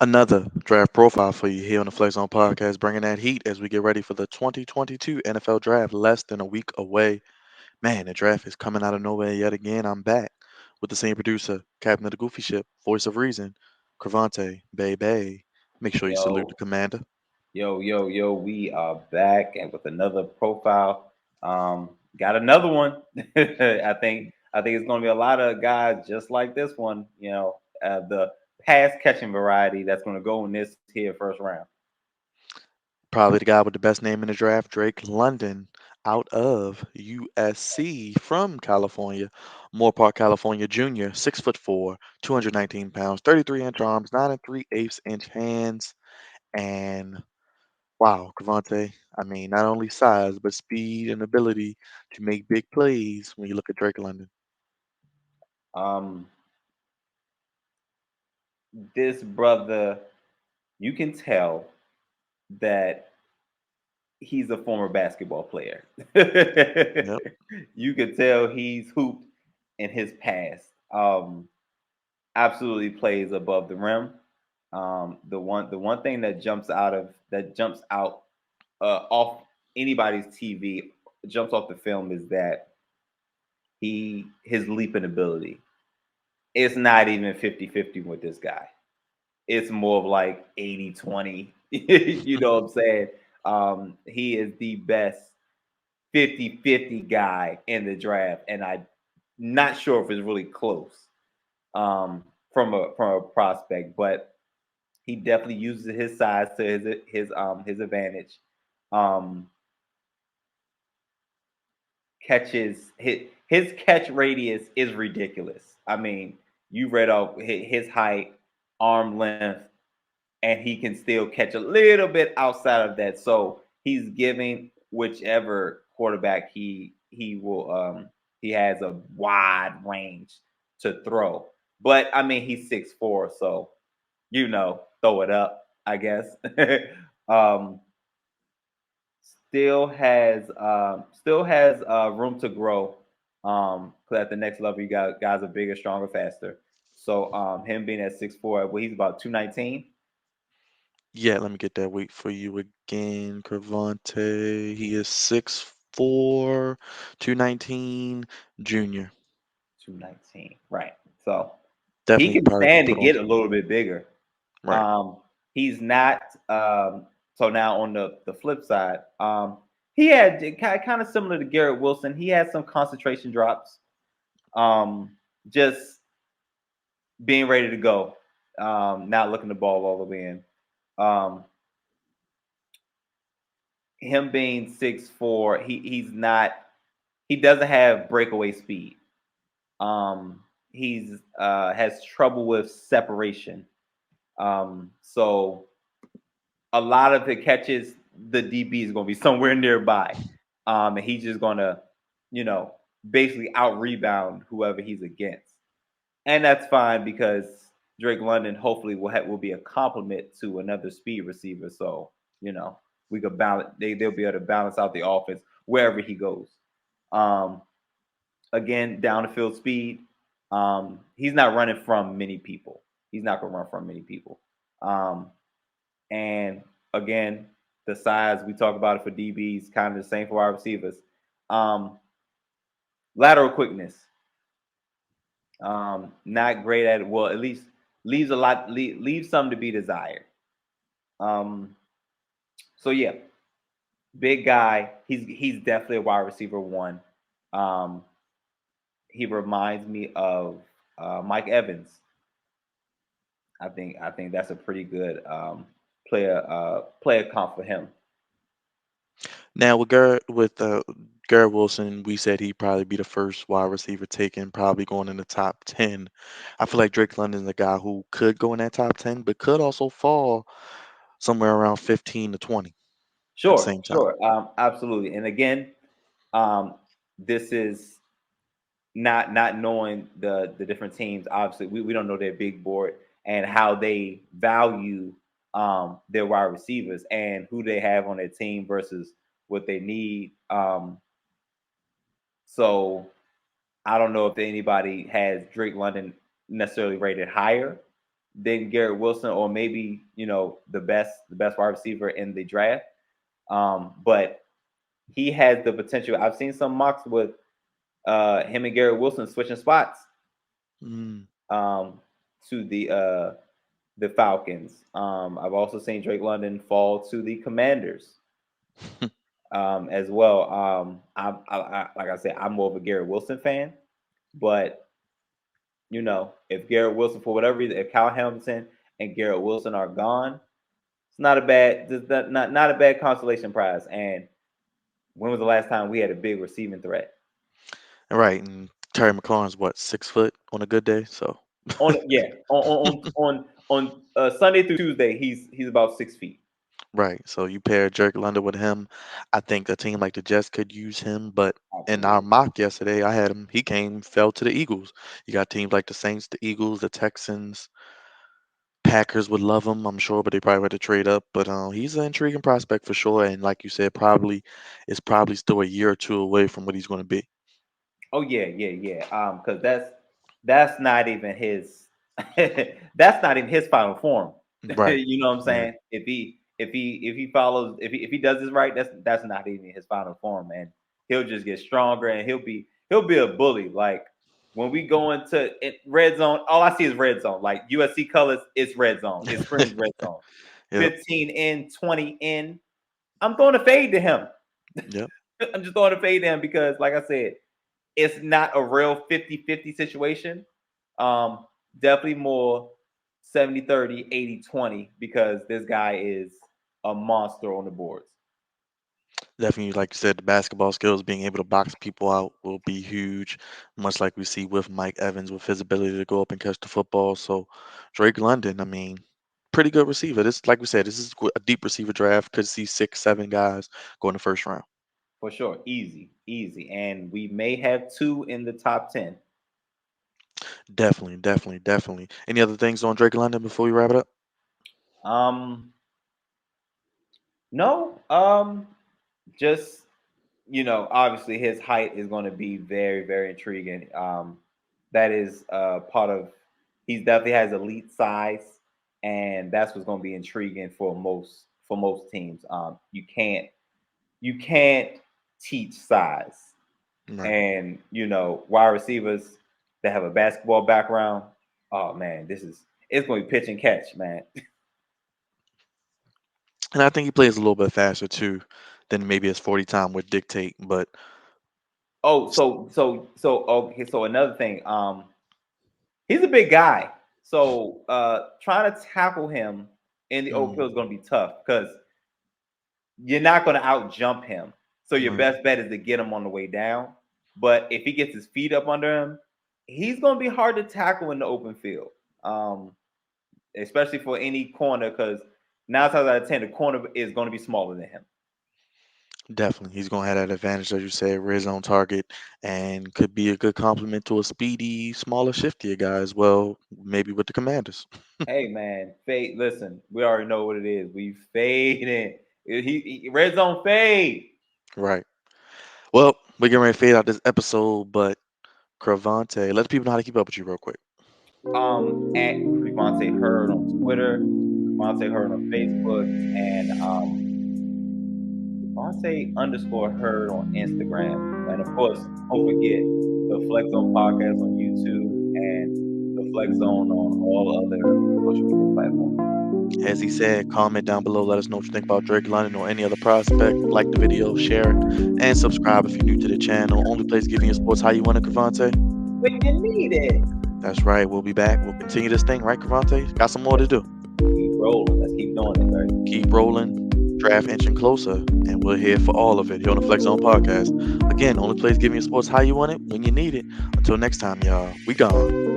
Another draft profile for you here on the Flex Zone Podcast, bringing that heat as we get ready for the 2022 NFL Draft, less than a week away. Man, the draft is coming out of nowhere yet again. I'm back with the same producer, Captain of the Goofy Ship, voice of reason, Crevonte, Bay. Make sure you salute the Yo, commander. yo. We are back and with another profile. Got another one. I think it's gonna be a lot of guys just like this one. The pass catching variety that's gonna go in this here first round. Probably the guy with the best name in the draft, Drake London, out of USC from California, Moore Park, California, Junior, 6'4", 219 pounds, 33-inch arms, 9 3/8 inch hands, and wow, Crevonte. I mean, not only size, but speed and ability to make big plays when you look at Drake London. Um, this brother, you can tell that he's a former basketball player. Yep. You can tell he's hooped in his past. Absolutely plays above the rim. The one thing that jumps out off anybody's TV, jumps off the film, is that his leaping ability. It's not even 50-50 with this guy. It's more of like 80-20. You know what I'm saying? He is the best 50-50 guy in the draft, and I'm not sure if it's really close from a prospect, but he definitely uses his size to his advantage. Um, his catch radius is ridiculous. I mean, you read off his height, arm length, and he can still catch a little bit outside of that. So he's giving whichever quarterback he has a wide range to throw. But I mean, he's 6'4", so throw it up, I guess. um, still has room to grow. 'Cause at the next level, you got guys are bigger, stronger, faster. So him being at 6'4", well, he's about 219. Yeah, let me get that weight for you again, Crevonte. He is 6'4", 219, junior. 219, right? So he Definitely can probably could stand to put on get a some. little bit bigger. Right. Um, he's not. So now on the flip side, he had kind of similar to Garrett Wilson. He had some concentration drops. Um, just being ready to go, not looking the ball all the way in. Um, him being 6'4", he's not. He doesn't have breakaway speed. He's has trouble with separation. So a lot of the catches, the DB is going to be somewhere nearby, and he's just going to, you know, basically out rebound whoever he's against, and that's fine because Drake London hopefully will be a complement to another speed receiver. So we could balance. They'll be able to balance out the offense wherever he goes. Um, Again, down the field speed. He's not running from many people. He's not going to run from many people. Um, and again, the size we talk about it for DBs, kind of the same for our receivers. Um, Lateral quickness, not great at it. Well, at least leaves something to be desired. Um, so yeah, big guy. He's definitely a wide receiver one. Um, he reminds me of Mike Evans. I think that's a pretty good player comp for him. Now with Garrett Wilson, we said he'd probably be the first wide receiver taken, probably going in the top 10. I feel like Drake London's a guy who could go in that top 10, but could also fall somewhere around 15 to 20 at the Sure, same time. sure, absolutely. And again, um, this is not knowing the different teams. Obviously, we don't know their big board and how they value their wide receivers and who they have on their team versus what they need. So I don't know if anybody has Drake London necessarily rated higher, than Garrett Wilson, or maybe the best wide receiver in the draft. But he has the potential. I've seen some mocks with him and Garrett Wilson switching spots Mm. um, to the Falcons. I've also seen Drake London fall to the Commanders as well. Like I said, I'm more of a Garrett Wilson fan, but if Garrett Wilson, for whatever reason, if Kyle Hamilton and Garrett Wilson are gone, it's not a bad consolation prize. And when was the last time we had a big receiving threat? Right, and Terry McLaurin's what, 6 foot on a good day, so On Yeah, on Sunday through Tuesday, he's about 6 feet. right. So you pair Drake London with him. I think a team like the Jets could use him, but in our Absolutely. mock yesterday, I had him. He fell to the Eagles. You got teams like the Saints, the Eagles, the Texans, Packers would love him, I'm sure, but they probably had to trade up. But he's an intriguing prospect for sure, and like you said, probably still a year or two away from what he's going to be. Oh yeah, yeah, yeah. Because that's not even his that's not even his final form. Right. You know what I'm Right. saying? If he follows, if he does this right, that's not even his final form, and he'll just get stronger, and he'll be a bully. Like when we go into red zone, all I see is red zone. Like USC colors, it's red zone. It screams red zone. Yep. 15 in, 20 in. I'm throwing a fade to him. Yep. I'm just throwing a fade to him because, like I said, it's not a real 50-50 situation. Um, Definitely more 70-30, 80-20, because this guy is a monster on the boards. Definitely, like you said, the basketball skills, being able to box people out will be huge, much like we see with Mike Evans with his ability to go up and catch the football. So Drake London, I mean, pretty good receiver. This, like we said, this is a deep receiver draft. Could see 6, 7 guys go in the first round. For sure. Easy, easy. And we may have two in the top 10. Definitely, definitely, definitely. Any other things on Drake London before we wrap it up? Um, no, just obviously his height is going to be very, very intriguing. That is part of. He definitely has elite size, and that's what's going to be intriguing for most teams. You can't teach size, Right. and wide receivers that have a basketball background. Oh man, it's going to be pitch and catch, man. And I think he plays a little bit faster too than maybe his 40 time would dictate. But Oh, okay. So another thing, he's a big guy. So trying to tackle him in the open mm, field is going to be tough because you're not going to out jump him. So your right. best bet is to get him on the way down. But if he gets his feet up under him, he's going to be hard to tackle in the open field, um, especially for any corner, because 9 times out of 10, the corner is going to be smaller than him. Definitely, he's gonna have that advantage, as you said, red zone target, and could be a good complement to a speedy, smaller, shiftier guy as well. Maybe with the Commanders. Hey man, fade. Listen, we already know what it is. We fading. Red zone fade. Right. Well, we're getting ready to fade out this episode, but Crevonte, let the people know how to keep up with you real quick. At Crevonte Hurde on Twitter, Crevonte Hurde on Facebook, and Crevonte_Hurde on Instagram. And of course, don't forget the Flex Zone podcast on YouTube and the Flex Zone on all other social media platforms. As he said, comment down below. Let us know what you think about Drake London or any other prospect. Like the video, share it, and subscribe if you're new to the channel. Only place giving you sports how you want it, Crevonte. When you need it. That's right. We'll be back. We'll continue this thing, right, Crevonte? Got some more to do. Keep rolling. Let's keep doing it, right? Keep rolling, draft inching closer, and we're here for all of it here on the Flex Zone podcast. Again, only place giving you sports how you want it, when you need it. Until next time, y'all, we gone.